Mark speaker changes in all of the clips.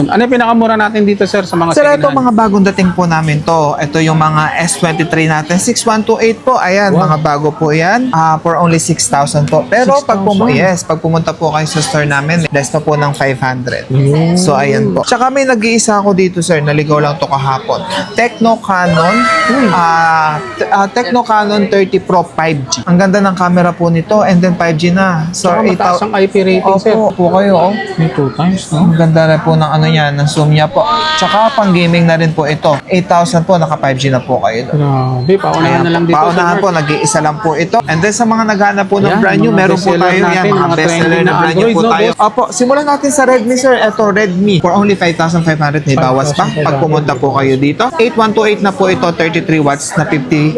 Speaker 1: Ano yung pinakamura natin dito, sir, sa mga
Speaker 2: Sir,
Speaker 1: second
Speaker 2: ito
Speaker 1: hand?
Speaker 2: mga bagong dating po namin to. Ito yung mga S23 natin. 6128 po. Ayan,
Speaker 1: Wow.
Speaker 2: mga bago po yan. For only 6,000 po. Pero pag
Speaker 1: 6,000?
Speaker 2: pag pumunta po kayo sa store namin, less pa po ng 500.
Speaker 1: Mm.
Speaker 2: So, ayan po. Tsaka may nag-iisa ako dito, sir. Naligaw lang to kahapon. Techno Canon. Techno Canon 30 Pro 5G. Ang ganda ng camera po nito. And then 5G na. So,
Speaker 1: Saka mataas ang IP rating, sir.
Speaker 2: Opo po kayo. Oh.
Speaker 1: May 2 times, no?
Speaker 2: Ang ganda na po ng ano yan, ng zoom niya po. Tsaka pang gaming na rin po ito. 8,000 po, naka 5G na po kayo.
Speaker 1: Grabe, paunahan na lang dito.
Speaker 2: Paunahan
Speaker 1: sir.
Speaker 2: po, nag-iisa lang po ito. And then sa mga naghanap po ng
Speaker 1: Ayan,
Speaker 2: brand new,
Speaker 1: mga
Speaker 2: meron po
Speaker 1: bestseller
Speaker 2: tayo yan,
Speaker 1: natin,
Speaker 2: mga
Speaker 1: mga
Speaker 2: bestseller
Speaker 1: trending
Speaker 2: na
Speaker 1: na
Speaker 2: brand new
Speaker 1: Android,
Speaker 2: po
Speaker 1: no,
Speaker 2: tayo. Opo, simulan natin sa Redmi, sir. Ito, Redmi. For only 5,500, may bawas pa.
Speaker 1: 5,500.
Speaker 2: Pag pumunta po kayo dito. 8128 na po ito, 33 watts na 50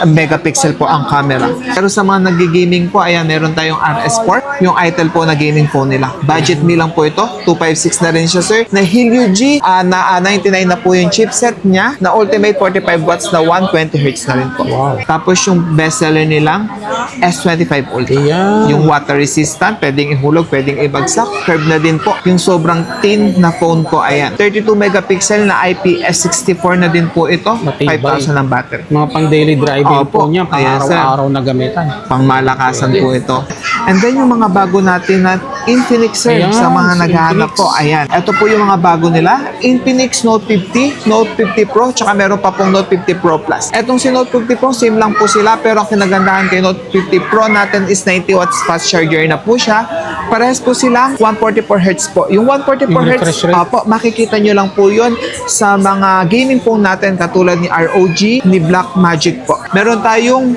Speaker 2: megapixel po ang camera. Pero sa mga nag-gaming po, ayan, meron tayong RS4, yung Itel po na gaming phone nila. Budget me lang po ito, 256 na rin siya, sir. Na Helio G, na 99 na po yung chipset niya, na Ultimate 45 watts na 120 Hz na rin po.
Speaker 1: Wow.
Speaker 2: Tapos yung bestseller nilang S25 Ultra.
Speaker 1: Ayan.
Speaker 2: Yung water resistant, pwedeng ihulog, pwedeng ibagsak. Curve na din po. Yung sobrang thin na phone ko, ayan. 32 megapixel na IPS64 na din po ito.
Speaker 1: Matibay.
Speaker 2: 5,000 ang battery.
Speaker 1: Mga pang daily driving
Speaker 2: Opo.
Speaker 1: po niya, pang
Speaker 2: Ayan, sir.
Speaker 1: araw-araw na gamitan.
Speaker 2: Pangmalakasan po ito. And then yung mga bago natin na Infinix, sir,
Speaker 1: Ayan,
Speaker 2: sa mga
Speaker 1: si
Speaker 2: naghahanap
Speaker 1: Infinix.
Speaker 2: po. Ayan. Ito po yung mga bago nila. Infinix Note 50, Note 50 Pro, tsaka meron pa pong Note 50 Pro Plus. Etong si Note 50 Pro, same lang po sila, pero ang kinagandahan kay Note 50 Pro natin is 90 watts fast charger na po siya. Parehas po sila, 144 Hz po. Yung 144
Speaker 1: Yung
Speaker 2: Hz,
Speaker 1: refresh rate.
Speaker 2: po, makikita nyo lang po yun sa mga gaming phone natin katulad ni ROG, ni Blackmagic po. Meron tayong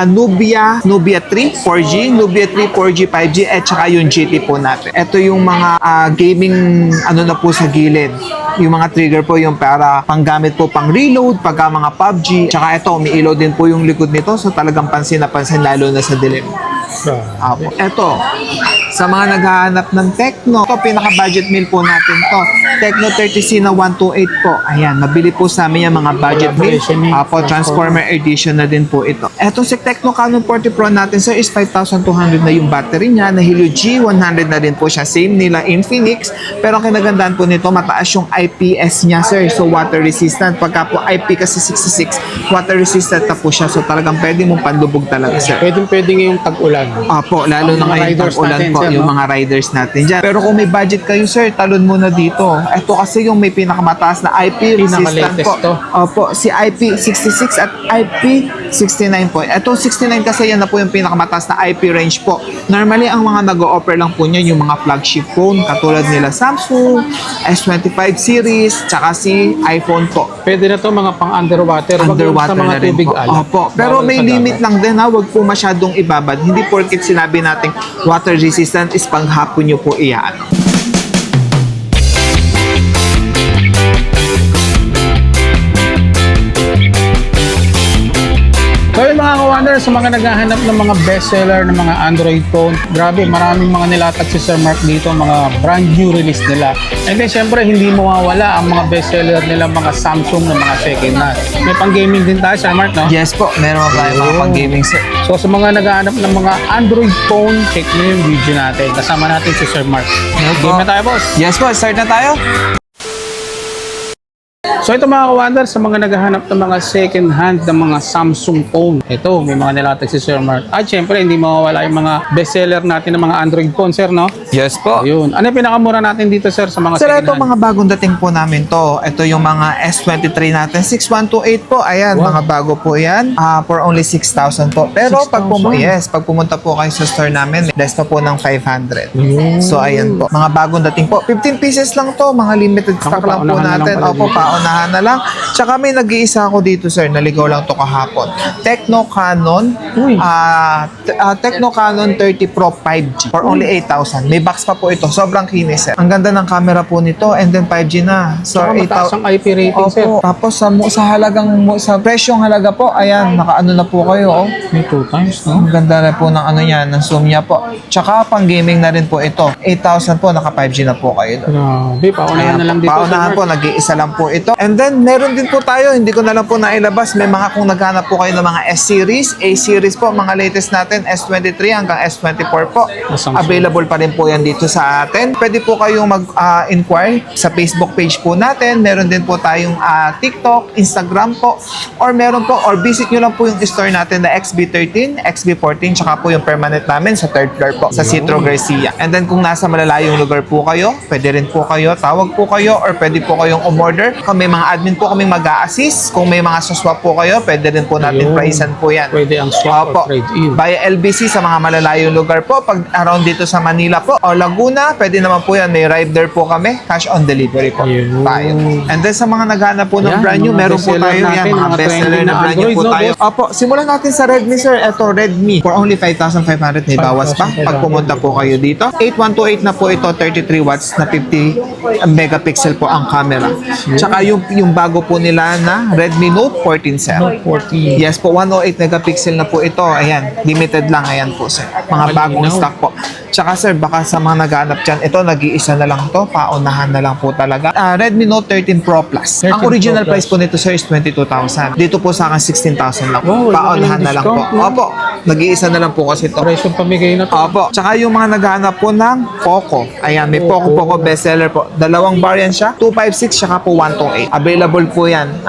Speaker 2: Nubia 3 4G, Nubia 3 4G 5G, at saka yung GT po natin. Ito yung mga gaming ano na po sa gilid. Yung mga trigger po yung para panggamit po pang reload, pagka mga PUBG. Tsaka ito, umiilaw din po yung likod nito, so talagang pansin na pansin lalo na sa dilim. Apo. Ito, sa mga naghahanap ng Tecno, ito pinaka-budget meal po natin to. Tecno 30C na 128 po. Ayan, mabili po sa amin yung mga budget meal.
Speaker 1: Collaboration eh.
Speaker 2: Apo, Transformer Edition na din po ito. Etong si Tecno Canon 40 Pro natin, sir, is 5,200 na yung battery niya. Na Helio G100 na din po siya. Same nila Infinix. Pero ang kinagandaan po nito, mataas yung IPS niya, sir. So, water resistant. Pagka po IP kasi 66, water resistant na po siya. So, talagang pwede mong panlubog talaga, sir.
Speaker 1: Pwede ngayong tag-ulan.
Speaker 2: Apo, lalo na
Speaker 1: Mga
Speaker 2: ngayon
Speaker 1: riders
Speaker 2: tag-ulan
Speaker 1: natin,
Speaker 2: po,
Speaker 1: sir,
Speaker 2: yung
Speaker 1: no?
Speaker 2: mga riders natin dyan. Pero kung may budget kayo, sir, talon muna dito. Ito kasi yung may pinakamataas na IP resistant
Speaker 1: Pinaka-latest
Speaker 2: po.
Speaker 1: to.
Speaker 2: Opo, si IP66 at IP69 po. Ito 69 kasi yan na po yung pinakamataas na IP range po. Normally, ang mga nag-o-offer lang po niyan yung mga flagship phone katulad nila Samsung, S25 series, tsaka si iPhone po.
Speaker 1: Pwede na to mga pang underwater. Wag lang
Speaker 2: Underwater
Speaker 1: sa mga
Speaker 2: na rin
Speaker 1: tubig
Speaker 2: po.
Speaker 1: alat.
Speaker 2: Opo. Pero
Speaker 1: Bawal
Speaker 2: may
Speaker 1: sa
Speaker 2: limit
Speaker 1: dagat.
Speaker 2: lang din ha. Huwag po masyadong ibabad. Hindi porket sinabi natin water resistant is panghapon nyo po iyaan.
Speaker 1: So yung mga ka-wonder, sa mga naghahanap ng mga bestseller ng mga Android phone, grabe, maraming mga nilatag si Sir Mark dito, mga brand new release nila. And then syempre, hindi mawawala ang mga bestseller nila, mga Samsung na mga second hand. May pang-gaming din tayo, Sir Mark, no?
Speaker 2: Yes po. Meron pa tayo mga
Speaker 1: Oh.
Speaker 2: pang-gaming, sir.
Speaker 1: So sa mga naghahanap ng mga Android phone, check nyo yung video natin. Kasama natin si Sir Mark. Game na tayo, boss.
Speaker 2: Yes po. Start na tayo.
Speaker 1: So ito mga ka-wonder, sa mga naghahanap ng mga second hand ng mga Samsung phone. Ito, may mga nilatag si Sir Mark. At syempre, hindi mawawala yung mga bestseller natin ng mga Android phone, sir, no?
Speaker 2: Yes po.
Speaker 1: Ayun. Ano yung pinakamura natin dito, sir, sa mga
Speaker 2: Sir,
Speaker 1: second
Speaker 2: ito
Speaker 1: hand?
Speaker 2: mga bagong dating po namin to. Ito yung mga S23 natin. 6128 po. Ayan,
Speaker 1: Wow.
Speaker 2: mga bago po yan. For only 6,000 po. Pero pag
Speaker 1: 6,000?
Speaker 2: pag pumunta po kayo sa store namin, less pa po ng 500.
Speaker 1: Mm.
Speaker 2: So, ayan po. Mga bagong dating po. 15 pieces lang to. Mga limited stock lang po
Speaker 1: paunahan na
Speaker 2: natin.
Speaker 1: lang pala
Speaker 2: Opo,
Speaker 1: dito.
Speaker 2: paunahan na lang. Tsaka may nag-iisa ako dito, sir. Naligaw lang to kahapon. Techno Canon.
Speaker 1: Uy.
Speaker 2: Techno Canon 30 Pro 5G for only 8,000. May box pa po ito. Sobrang kinis, sir. Ang ganda ng camera po nito. And then 5G na. So,
Speaker 1: Saka mataas ang IP rating, sir.
Speaker 2: Opo. Tapos sa presyong halaga po, ayan, nakaano na po kayo, oh.
Speaker 1: May 2 times, no?
Speaker 2: Ang ganda na po ng ano yan, ng zoom niya po. Tsaka pang gaming na rin po ito. 8,000 po, naka 5G na po kayo doon.
Speaker 1: Grabe, paunahan na lang dito,
Speaker 2: Paunahan
Speaker 1: sir
Speaker 2: po,
Speaker 1: Mark.
Speaker 2: nag-iisa lang po ito. And then, meron din po tayo, hindi ko na lang po nailabas, may mga kung naghanap po kayo ng mga S-Series, A-Series po, mga latest natin, S23 hanggang S24 po.
Speaker 1: Samsung.
Speaker 2: Available pa rin po yan dito sa atin. Pwede po kayong mag-inquire sa Facebook page po natin. Meron din po tayong TikTok, Instagram po, or meron po, or visit nyo lang po yung store natin na XB13, XB14, tsaka po yung permanent namin sa 3rd floor po, sa Citro Garcia. And then kung nasa malalayong lugar po kayo, pwede rin po kayo, tawag po kayo, or pwede po kayong umorder. Kung may mga admin po kaming mag-a-assist, kung may mga swap po kayo, pwede rin po natin
Speaker 1: Ayun.
Speaker 2: pricean po yan.
Speaker 1: Pwede ang swap
Speaker 2: Opo.
Speaker 1: or trade-in.
Speaker 2: Via LBC sa mga malalayong lugar po. Pag around dito sa Manila po o Laguna, pwede naman po yan. May rider po kami. Cash on delivery po
Speaker 1: Ayun.
Speaker 2: tayo. And then sa mga naghanap po ng
Speaker 1: Yan,
Speaker 2: brand new,
Speaker 1: mga
Speaker 2: meron po
Speaker 1: bestseller
Speaker 2: tayo yan.
Speaker 1: natin,
Speaker 2: Mga
Speaker 1: mga
Speaker 2: bestseller
Speaker 1: trending
Speaker 2: na
Speaker 1: na
Speaker 2: brand new
Speaker 1: Android,
Speaker 2: po
Speaker 1: no,
Speaker 2: tayo. Opo, simulan natin sa Redmi sir. Ito, Redmi. For only 5,500 may bawas pa.
Speaker 1: 5,500.
Speaker 2: Pag pumunta po kayo dito. 8128 na po ito. 33 watts na 50 megapixel po ang camera. Tsaka yung bago po nila na Redmi Note 14 sir.
Speaker 1: 40.
Speaker 2: Yes po, 108 megapixel na po ito. Ayan, limited lang. Ayan po, sir. Mga bagong
Speaker 1: Malinaw.
Speaker 2: stock po. Tsaka, sir, baka sa mga naghanap dyan, ito, nag-iisa na lang to. Paunahan na lang po talaga. Redmi Note 13 Pro Plus.
Speaker 1: 13
Speaker 2: Ang original
Speaker 1: Pro Plus.
Speaker 2: price po nito, sir, is 22,000. Dito po sa akin, 16,000 lang.
Speaker 1: Wow, wala
Speaker 2: Paunahan
Speaker 1: ka ng
Speaker 2: na lang po.
Speaker 1: discount, no?
Speaker 2: Opo, nag-iisa na lang po kasi ito.
Speaker 1: Presyo pamigay na to.
Speaker 2: Opo. Tsaka yung mga naghahanap po ng Poco. Ayan, may Poco bestseller po. Dalawang variant siya. 256 tsaka po 128. Available po yan.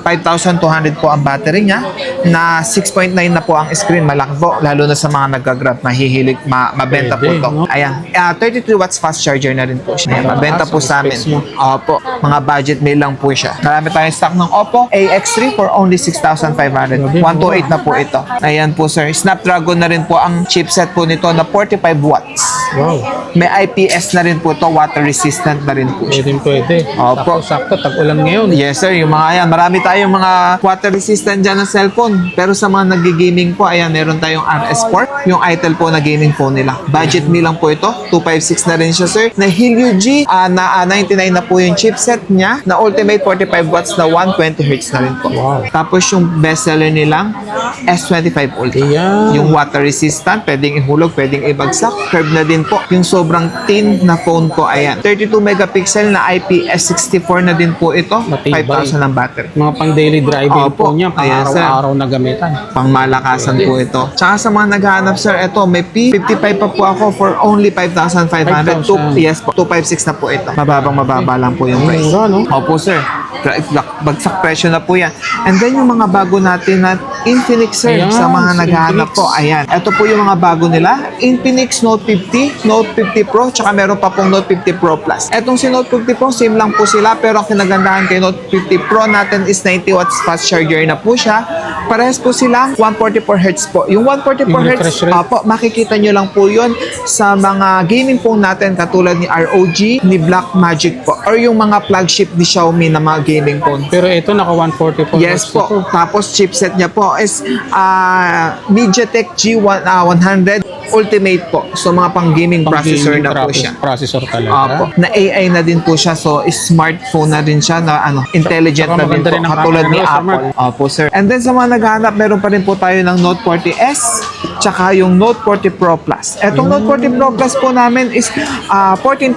Speaker 2: 5,200 po ang battery niya. Na 6.9 na po ang screen. Malaki po. Lalo na sa mga nag-grab. Mahihilig. Mabenta po
Speaker 1: Pwede,
Speaker 2: to.
Speaker 1: no?
Speaker 2: Ayan. 33 watts fast charger na rin po siya. Ayan, mabenta po sa amin.
Speaker 1: Specs mo.
Speaker 2: Opo. Mga budget meal lang po siya. Marami tayong stock ng Oppo AX3 for only 6,500. 128 na po ito. Ayan po, sir. Snapdragon na rin po ang chipset po nito na 45 watts.
Speaker 1: Wow.
Speaker 2: May IPS na rin po to, water resistant na rin po siya.
Speaker 1: Pwede.
Speaker 2: Opo.
Speaker 1: Sakto, tag-ulan ngayon.
Speaker 2: Yes sir, yung mga ayan, marami tayong mga water resistant dyan na cellphone. Pero sa mga nag-gaming po, ayan, meron tayong RS4, yung Itel po na gaming phone nila. Budget meal lang po ito, 256 na rin siya sir. Na Helio G, na 99 na po yung chipset niya, na Ultimate 45 watts na 120 Hz na rin po.
Speaker 1: Wow.
Speaker 2: Tapos yung bestseller nilang S25 Ultra.
Speaker 1: Ayan.
Speaker 2: Yung water resistant, pwedeng ihulog, pwedeng ibagsak. Curve na din po. Yung sobrang thin na phone po, ayan. 32 megapixel na IPS64 na din po ito.
Speaker 1: Matibay.
Speaker 2: 5,000 ang battery.
Speaker 1: Mga pang daily driving
Speaker 2: Opo.
Speaker 1: po niya, pang
Speaker 2: Ayan, sir.
Speaker 1: araw-araw na gamitan.
Speaker 2: Pangmalakasan po ito. Tsaka sa mga naghahanap sir, ito may P55 pa po ako for only 5,500.
Speaker 1: 5,000.
Speaker 2: Yes po, 256 na po ito. Mababa lang po yung price.
Speaker 1: Mura, no?
Speaker 2: Opo sir. Bagsak presyo na po yan. And then yung mga bago natin na Infinix sir,
Speaker 1: Ayan,
Speaker 2: sa mga
Speaker 1: si
Speaker 2: naghahanap
Speaker 1: Infinix.
Speaker 2: po. Ayan. Ito po yung mga bago nila. Infinix Note 50, Note 50 Pro, tsaka meron pa pong Note 50 Pro Plus. Etong si Note 50 Pro, same lang po sila. Pero ang kinagandahan kay Note 50 Pro natin is 90 watts fast charger na po siya. Parehas po silang 144 Hz po. Yung 144
Speaker 1: Yung
Speaker 2: Hz,
Speaker 1: refresh rate.
Speaker 2: po, makikita nyo lang po yun sa mga gaming phone natin katulad ni ROG, ni Blackmagic po. Or yung mga flagship ni Xiaomi na mga gaming phone.
Speaker 1: Pero ito, naka 144
Speaker 2: Yes
Speaker 1: watts na to.
Speaker 2: po. Tapos chipset niya po is MediaTek G100 Ultimate po. So mga pang gaming
Speaker 1: Pang
Speaker 2: processor
Speaker 1: gaming
Speaker 2: na po siya.
Speaker 1: Processor talaga.
Speaker 2: Opo. Na AI na din po siya. So smartphone na din siya na intelligent
Speaker 1: Tsaka
Speaker 2: na din
Speaker 1: maganda
Speaker 2: po.
Speaker 1: rin ang
Speaker 2: Katulad
Speaker 1: camera
Speaker 2: ni
Speaker 1: nila, Sir
Speaker 2: Apple. Opo sir. And then sa mga naghahanap, meron pa rin po tayo ng Note 40S tsaka yung Note 40 Pro Plus. Etong Note 40 Pro Plus po namin is 14,000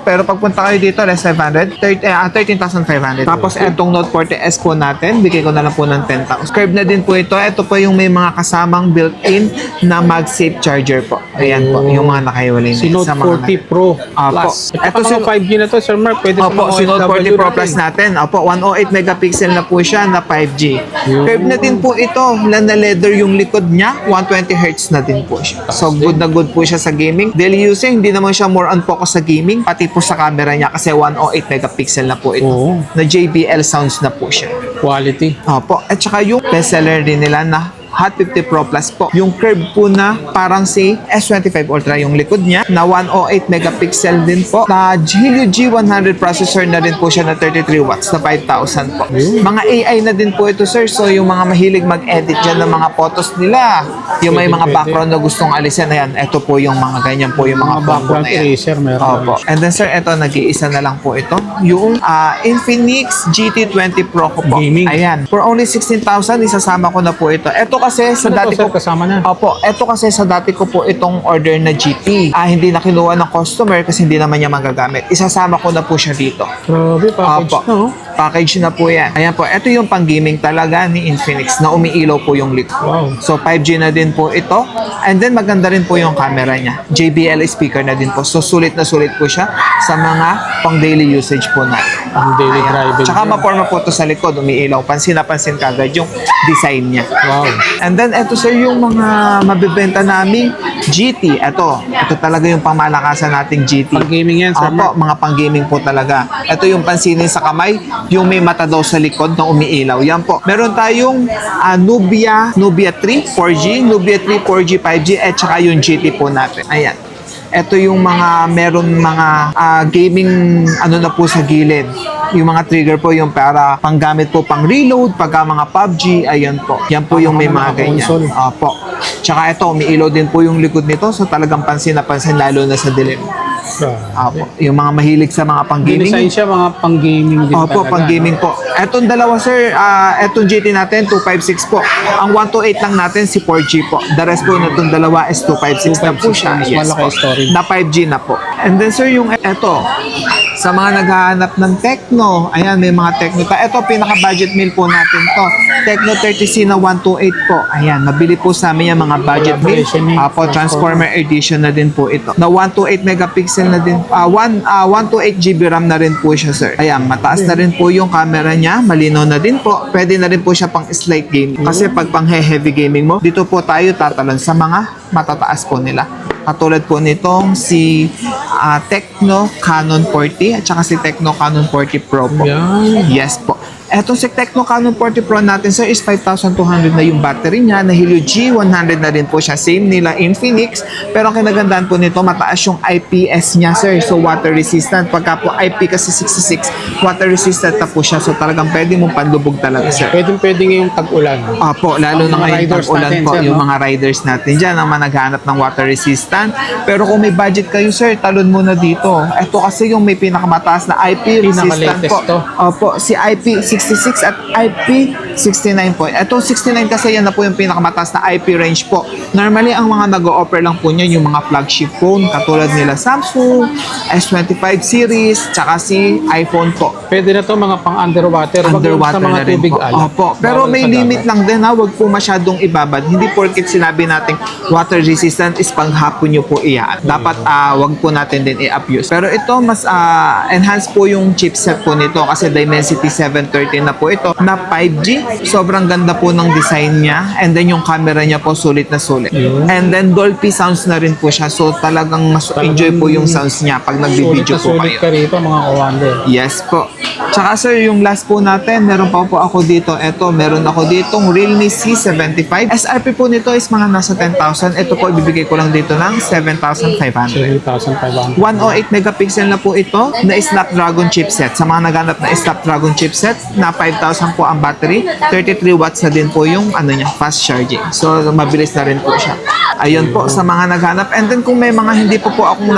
Speaker 2: pero pagpunta kayo dito less 500, 13,500. Tapos etong Note 40S po natin, bigay ko na lang po ng 10,000. Curve na din po ito. Ito po yung may mga kasamang built-in na MagSafe charger po. Ayan po, yung mga nakahiwalay
Speaker 1: Si Note
Speaker 2: sa mga
Speaker 1: 40 Pro
Speaker 2: Opo.
Speaker 1: Plus.
Speaker 2: Ito
Speaker 1: Ito
Speaker 2: si
Speaker 1: si 5G na to, Sir Mark. Pwede sa
Speaker 2: Opo,
Speaker 1: mga
Speaker 2: si Note 40
Speaker 1: OFW
Speaker 2: Pro Plus natin. Opo, 108 megapixel na po siya na 5G. Curve na din po ito. Na leather yung likod niya. 120 Hz na din po siya. So, good na good po siya sa gaming. Daily using, hindi naman siya more on focus sa gaming. Pati po sa camera niya kasi 108 megapixel na po ito.
Speaker 1: Oo.
Speaker 2: Na JBL sounds na po siya.
Speaker 1: Quality.
Speaker 2: Opo. At saka yung bestseller din nila na Hot 50 Pro Plus po. Yung curve po na parang si S25 Ultra yung likod niya na 108 megapixel din po. Na Helio G100 processor na din po siya na 33 watts na 5,000 po. Mga AI na din po ito sir. So yung mga mahilig mag-edit dyan ng mga photos nila. Yung may mga
Speaker 1: Pwede.
Speaker 2: background na gustong alisin. Ayan, ito po yung mga ganyan po yung
Speaker 1: Mga
Speaker 2: mga phone po
Speaker 1: background
Speaker 2: na yan.
Speaker 1: eraser, meron.
Speaker 2: Opo. And then sir, ito nag-iisa na lang po ito. Yung Infinix GT20 Pro ko po.
Speaker 1: Gaming.
Speaker 2: Ayan. For only 16,000, isasama ko na po ito. Ito kasi sa
Speaker 1: Ano
Speaker 2: dati
Speaker 1: to, sir?
Speaker 2: ko
Speaker 1: Kasama na.
Speaker 2: Opo, ito kasi sa dati ko po itong order na GT. Hindi na kinuha ng customer kasi hindi naman niya magagamit. Isasama ko na po siya dito.
Speaker 1: Grabe, package
Speaker 2: Opo.
Speaker 1: na, oh.
Speaker 2: Package na po yan. Ayan po, ito yung pang-gaming talaga ni Infinix na umiilaw po yung likod.
Speaker 1: Wow.
Speaker 2: So 5G na din po ito. And then maganda rin po yung camera niya. JBL speaker na din po. So sulit na sulit po siya sa mga pang daily usage po natin.
Speaker 1: Ang daily driving.
Speaker 2: Tsaka maporma po ito sa likod, umiilaw. Pansin na pansin kagad yung design niya.
Speaker 1: Wow.
Speaker 2: And then ito sir yung mga mabibenta naming GT. Ito talaga yung pangmalakasan nating GT.
Speaker 1: Pang gaming yan, Sir Mark.
Speaker 2: Opo, mga pang gaming po talaga. Ito yung pansinin sa kamay, yung may mata daw sa likod na umiilaw. Yan po. Meron tayong Nubia 3 4G, Nubia 3 4G 5G at saka yung GT po natin. Ayan. Ito yung mga meron mga gaming ano na po sa gilid. Yung mga trigger po yung para panggamit po pang reload pagka mga PUBG, ayan po. Yan po yung may mga ganyan.
Speaker 1: console.
Speaker 2: Opo. Tsaka ito, umiilaw din po yung likod nito so talagang pansin na pansin lalo na sa dilim. Opo. Yung mga mahilig sa mga pang-gaming.
Speaker 1: Design siya mga pang gaming din
Speaker 2: Opo,
Speaker 1: talaga.
Speaker 2: pang-gaming po. Etong dalawa sir, etong GT natin 256 po. Ang 128 lang natin si 4G po. The rest po na itong dalawa is 256 na po siya.
Speaker 1: mas
Speaker 2: Yes
Speaker 1: malaki
Speaker 2: po.
Speaker 1: storage.
Speaker 2: Na 5G na po. And then sir, yung eto, sa mga naghahanap ng Tecno, ayan, may mga Tecno. Ito, pinaka-budget meal po natin to. Tecno 30C na 128 po. Ayan, nabili po sa amin yung mga budget meal.
Speaker 1: Collaboration eh.
Speaker 2: Apo, Transformer Edition na din po ito. Na 128 megapixel na din. 128 GB RAM na rin po siya, sir. Ayan, mataas na rin po yung camera niya. Malinaw na din po. Pwede na rin po siya pang slight gaming. Kasi pag pang heavy gaming mo, dito po tayo tatalon sa mga matataas po nila. Katulad po nitong si Tecno Canon 40 at saka si Tecno Canon 40 Pro po.
Speaker 1: Yan.
Speaker 2: Yes po. Eto si Tecno Canon 40 Pro natin sir is 5,200 na yung battery niya. Na Helio G100 na rin po siya. Same nila Infinix. Pero ang kinagandaan po nito, mataas yung IPS niya sir. So water resistant. Pagka po IP kasi 66, water resistant na po siya. So talagang pwede mong panlubog talaga sir.
Speaker 1: Pwede ngayong tag-ulan.
Speaker 2: Opo, lalo na
Speaker 1: Mga
Speaker 2: ngayon
Speaker 1: riders
Speaker 2: tag-ulan
Speaker 1: natin,
Speaker 2: po,
Speaker 1: sir,
Speaker 2: yung
Speaker 1: no?
Speaker 2: mga riders natin dyan ang mga naghahanap ng water resistant. Pero kung may budget kayo sir, talon muna dito. Ito kasi yung may pinakamataas na IP resistant
Speaker 1: Pinaka-latest
Speaker 2: po.
Speaker 1: to.
Speaker 2: Opo, si IP66 at IP69 po. Ito 69 kasi yan na po yung pinakamataas na IP range po. Normally, ang mga nag-o-offer lang po niyan yung mga flagship phone katulad nila Samsung, S25 series, tsaka si iPhone po.
Speaker 1: Pwede na to mga pang underwater. Wag lang
Speaker 2: Underwater
Speaker 1: sa mga
Speaker 2: na rin
Speaker 1: tubig
Speaker 2: po.
Speaker 1: alat.
Speaker 2: Opo. Pero
Speaker 1: Bawal
Speaker 2: may
Speaker 1: sa
Speaker 2: limit
Speaker 1: dagat.
Speaker 2: lang din ha. Huwag po masyadong ibabad. Hindi porket sinabi natin water resistant is panghapon nyo po iyaan. Dapat wag po natin din i-abuse. Pero ito mas enhance po yung chipset po nito kasi Dimensity 713 na po ito na 5G. Sobrang ganda po ng design niya. And then yung camera niya po sulit na sulit.
Speaker 1: Yeah.
Speaker 2: And then Dolby sounds na rin po siya. So talagang mas enjoy po yung sounds niya pag nagbibideo po
Speaker 1: Sulit
Speaker 2: kayo.
Speaker 1: ka rito mga kawander.
Speaker 2: Yes po. Tsaka sir, yung last po natin, meron pa po ako dito. Ito, meron ako ditong Realme C75. SRP po nito is mga nasa 10,000. Ito po, ibibigay ko lang dito ng 7,500.
Speaker 1: 3,500.
Speaker 2: 108 megapixel na po ito na Snapdragon chipset. Sa mga naghanap na Snapdragon chipset, na 5,000 po ang battery. 33 watts na din po yung ano niya, fast charging. So, mabilis na rin po siya. Ayun po sa mga naghanap. And then kung may mga hindi po akong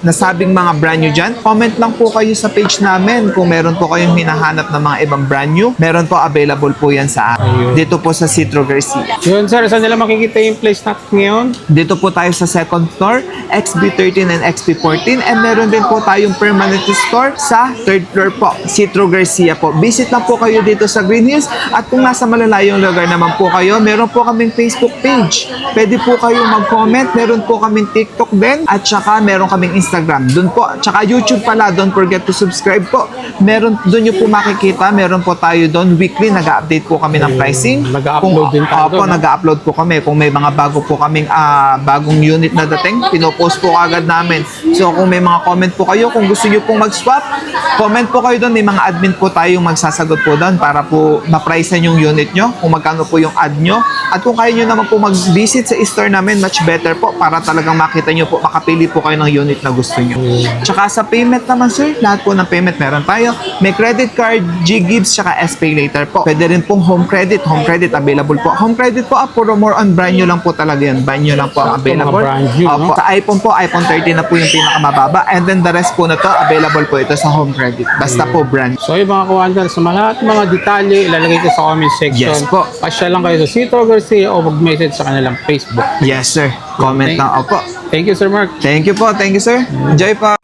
Speaker 2: nasabing mga brand new dyan, comment lang po kayo sa page namin kung meron po kayong hinahanap ng mga ibang brand new. Meron po available po yan sa akin.
Speaker 1: Ayun.
Speaker 2: Dito po sa Citro Garcia.
Speaker 1: Yun sir, saan nila makikita yung place natin ngayon?
Speaker 2: Dito po tayo sa second floor, XB13 and XB14. And meron din po tayong permanent store sa third floor po, Citro Garcia po. Visit lang po kayo dito sa Green Hills. At kung nasa malalayong lugar naman po kayo, meron po kaming Facebook page. Pwede po kayo mag-comment. Meron po kaming TikTok din. At saka meron kaming Instagram. Doon po. Tsaka YouTube pala. Don't forget to subscribe po. Meron, doon nyo po makikita. Meron po tayo doon. Weekly, nag-update po kami ng pricing.
Speaker 1: Nag-upload din tayo
Speaker 2: Opo,
Speaker 1: doon, no?
Speaker 2: nag-upload po kami. Kung may mga bago po kaming bagong unit na dating, pinopost po agad namin. So, kung may mga comment po kayo, kung gusto nyo pong mag-swap, comment po kayo doon. May mga admin po tayong magsasagot po doon para po ma-pricean yung unit nyo, kung magkano po yung ad nyo. At kung kaya nyo naman po mag-visit sa store namin, much better po para talagang makita nyo po, makapili po kayo ng unit na gusto nyo. Tsaka sa payment naman sir, lahat po ng payment meron tayo. May credit card, G-Gives, tsaka S-Pay later po. Pwede rin pong home credit available po. Home credit po, puro more on brand new lang po talaga yan. Brand new lang po ang
Speaker 1: Sakto, mga
Speaker 2: available.
Speaker 1: brand new, no?
Speaker 2: Sa iPhone po, iPhone 13 na po yung pinakamababa. And then the rest po na to, available po ito sa home credit. Basta po brand.
Speaker 1: So yung mga kawander, sa lahat mga detalye, ilalagay ko sa comment section.
Speaker 2: Yes po.
Speaker 1: Pasya lang kayo sa Citro Garcia o mag-message sa kanilang Facebook.
Speaker 2: Yes sir. Comment na. Opo.
Speaker 1: Thank you, Sir Mark.
Speaker 2: Thank you po. Thank you sir. Enjoy po.